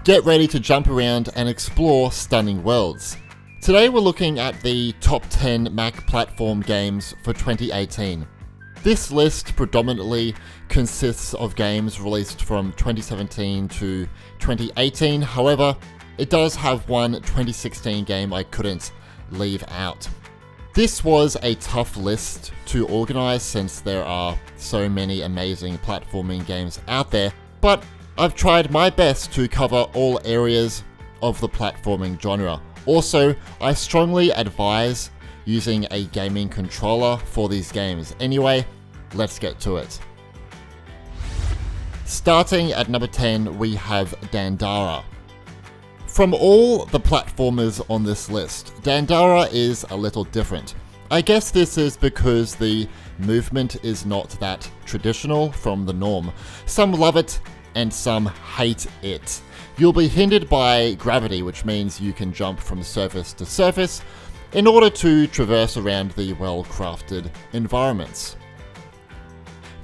Get ready to jump around and explore stunning worlds. Today we're looking at the top 10 Mac platform games for 2018. This list predominantly consists of games released from 2017 to 2018, however, it does have one 2016 game I couldn't leave out. This was a tough list to organise since there are so many amazing platforming games out there, but I've tried my best to cover all areas of the platforming genre. Also, I strongly advise using a gaming controller for these games. Anyway, let's get to it. Starting at number 10, we have Dandara. From all the platformers on this list, Dandara is a little different. I guess this is because the movement is not that traditional from the norm. Some love it and some hate it. You'll be hindered by gravity, which means you can jump from surface to surface in order to traverse around the well-crafted environments.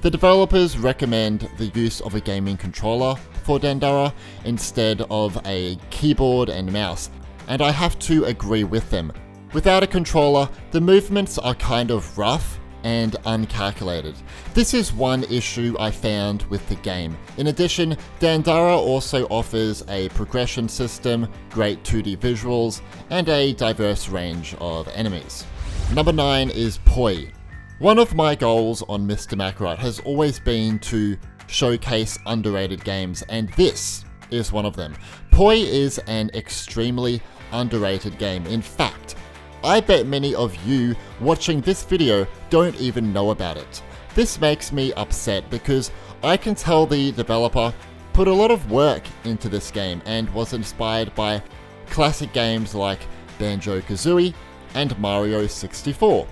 The developers recommend the use of a gaming controller for Dandara instead of a keyboard and mouse, and I have to agree with them. Without a controller, the movements are kind of rough and uncalculated. This is one issue I found with the game. In addition, Dandara also offers a progression system, great 2D visuals, and a diverse range of enemies. Number 9 is Poi. One of my goals on MrMacRight has always been to showcase underrated games, and this is one of them. Poi is an extremely underrated game. In fact, I bet many of you watching this video don't even know about it. This makes me upset because I can tell the developer put a lot of work into this game and was inspired by classic games like Banjo-Kazooie and Mario 64.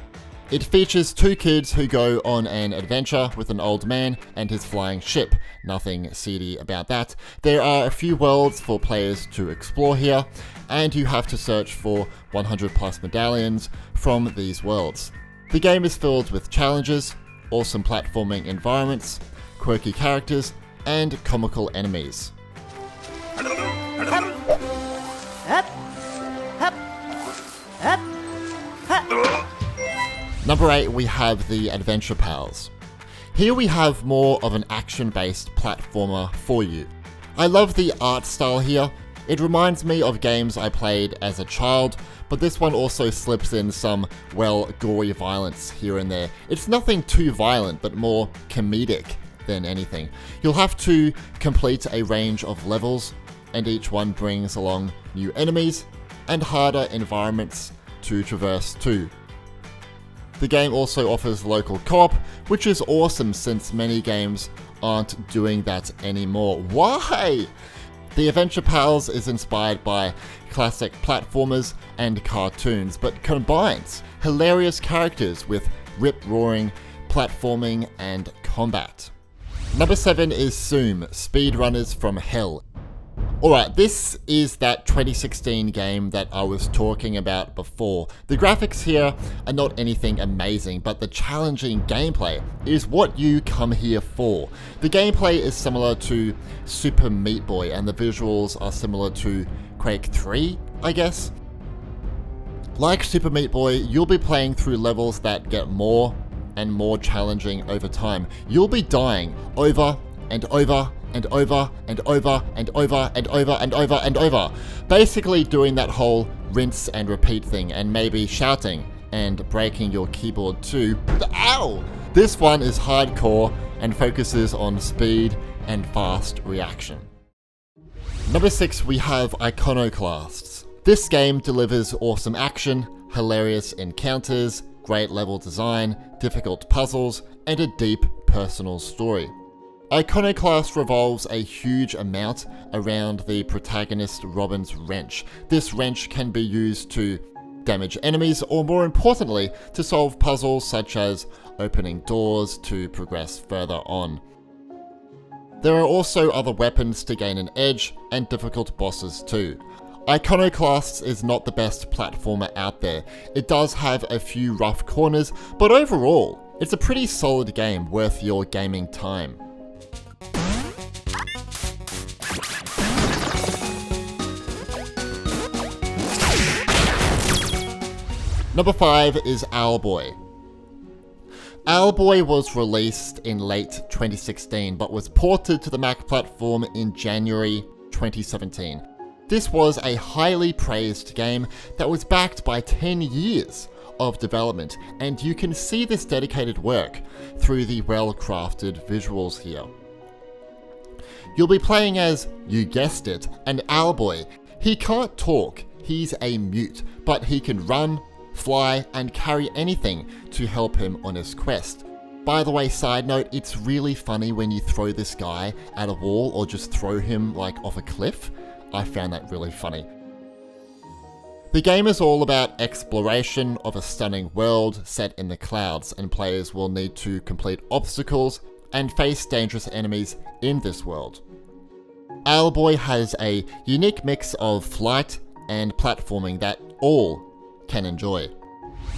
It features two kids who go on an adventure with an old man and his flying ship. Nothing seedy about that. There are a few worlds for players to explore here, and you have to search for 100 plus medallions from these worlds. The game is filled with challenges, awesome platforming environments, quirky characters, and comical enemies. Number 8, we have the Adventure Pals. Here we have more of an action-based platformer for you. I love the art style here. It reminds me of games I played as a child, but this one also slips in some, well, gory violence here and there. It's nothing too violent, but more comedic than anything. You'll have to complete a range of levels, and each one brings along new enemies and harder environments to traverse too. The game also offers local co-op, which is awesome since many games aren't doing that anymore. Why? The Adventure Pals is inspired by classic platformers and cartoons, but combines hilarious characters with rip-roaring platforming and combat. Number 7 is SEUM, Speedrunners from Hell. Alright, this is that 2016 game that I was talking about before. The graphics here are not anything amazing, but the challenging gameplay is what you come here for. The gameplay is similar to Super Meat Boy, and the visuals are similar to Quake 3, I guess. Like Super Meat Boy, you'll be playing through levels that get more and more challenging over time. You'll be dying over and over and over and over and over and over and over and over. Basically doing that whole rinse and repeat thing, and maybe shouting and breaking your keyboard too. Ow! This one is hardcore and focuses on speed and fast reaction. Number 6, we have Iconoclasts. This game delivers awesome action, hilarious encounters, great level design, difficult puzzles, and a deep personal story. Iconoclast revolves a huge amount around the protagonist Robin's wrench. This wrench can be used to damage enemies, or more importantly, to solve puzzles such as opening doors to progress further on. There are also other weapons to gain an edge, and difficult bosses too. Iconoclasts is not the best platformer out there. It does have a few rough corners, but overall, it's a pretty solid game worth your gaming time. Number 5 is Owlboy. Owlboy was released in late 2016 but was ported to the Mac platform in January 2017. This was a highly praised game that was backed by 10 years of development, and you can see this dedicated work through the well-crafted visuals here. You'll be playing as, you guessed it, an Owlboy. He can't talk, he's a mute, but he can run, fly, and carry anything to help him on his quest. By the way, side note, it's really funny when you throw this guy at a wall or just throw him like off a cliff. I found that really funny. The game is all about exploration of a stunning world set in the clouds, and players will need to complete obstacles and face dangerous enemies in this world. Owlboy has a unique mix of flight and platforming that all can enjoy.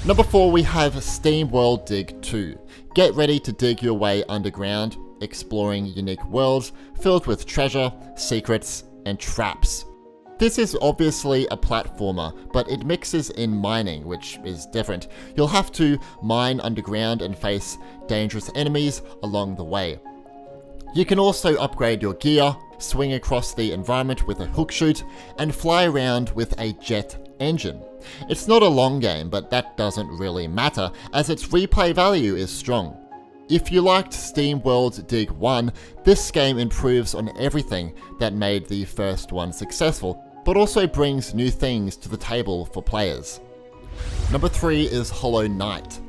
Number 4, we have SteamWorld Dig 2. Get ready to dig your way underground, exploring unique worlds filled with treasure, secrets, and traps. This is obviously a platformer, but it mixes in mining, which is different. You'll have to mine underground and face dangerous enemies along the way. You can also upgrade your gear, swing across the environment with a hook shoot, and fly around with a jet engine. It's not a long game, but that doesn't really matter, as its replay value is strong. If you liked SteamWorld Dig 1, this game improves on everything that made the first one successful, but also brings new things to the table for players. Number 3 is Hollow Knight.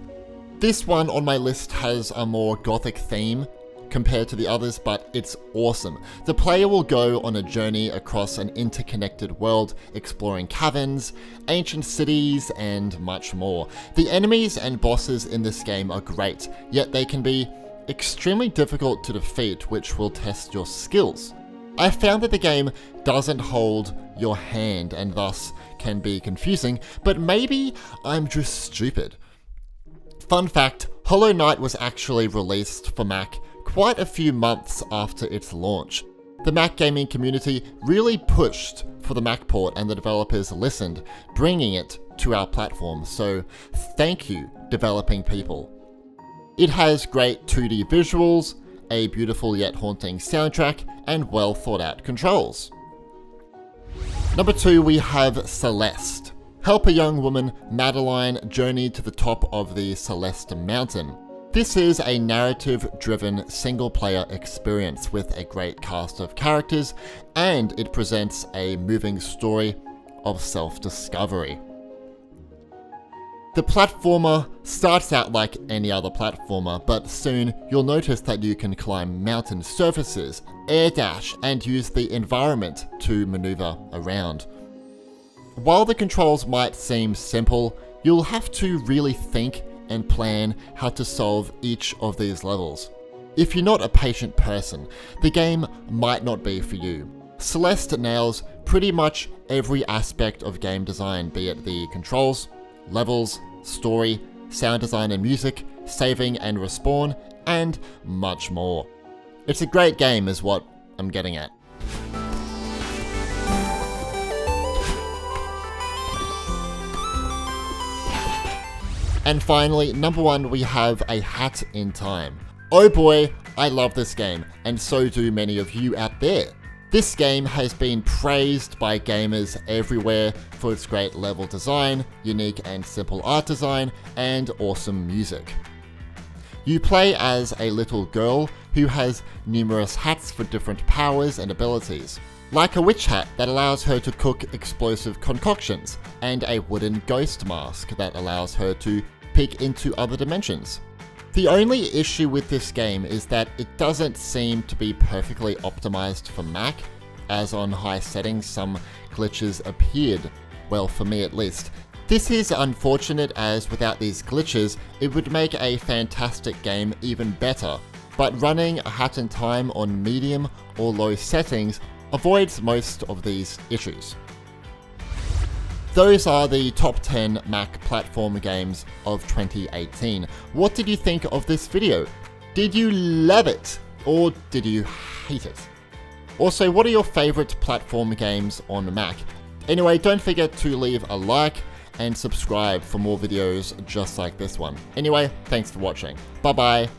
This one on my list has a more gothic theme compared to the others, but it's awesome. The player will go on a journey across an interconnected world, exploring caverns, ancient cities, and much more. The enemies and bosses in this game are great, yet they can be extremely difficult to defeat, which will test your skills. I found that the game doesn't hold your hand and thus can be confusing, but maybe I'm just stupid. Fun fact, Hollow Knight was actually released for Mac quite a few months after its launch. The Mac gaming community really pushed for the Mac port and the developers listened, bringing it to our platform, so thank you, developing people. It has great 2D visuals, a beautiful yet haunting soundtrack, and well thought out controls. Number 2, we have Celeste. Help a young woman, Madeline, journey to the top of the Celeste mountain. This is a narrative-driven single-player experience with a great cast of characters, and it presents a moving story of self-discovery. The platformer starts out like any other platformer, but soon you'll notice that you can climb mountain surfaces, air dash, and use the environment to maneuver around. While the controls might seem simple, you'll have to really think and plan how to solve each of these levels. If you're not a patient person, the game might not be for you. Celeste nails pretty much every aspect of game design, be it the controls, levels, story, sound design and music, saving and respawn, and much more. It's a great game is what I'm getting at. And finally, number 1, we have A Hat in Time. Oh boy, I love this game, and so do many of you out there. This game has been praised by gamers everywhere for its great level design, unique and simple art design, and awesome music. You play as a little girl who has numerous hats for different powers and abilities, like a witch hat that allows her to cook explosive concoctions, and a wooden ghost mask that allows her to peek into other dimensions. The only issue with this game is that it doesn't seem to be perfectly optimized for Mac, as on high settings some glitches appeared, well for me at least. This is unfortunate, as without these glitches it would make a fantastic game even better, but running A Hat in Time on medium or low settings avoids most of these issues. Those are the top 10 Mac platform games of 2018. What did you think of this video? Did you love it or did you hate it? Also, what are your favorite platform games on Mac? Anyway, don't forget to leave a like and subscribe for more videos just like this one. Anyway, thanks for watching. Bye bye.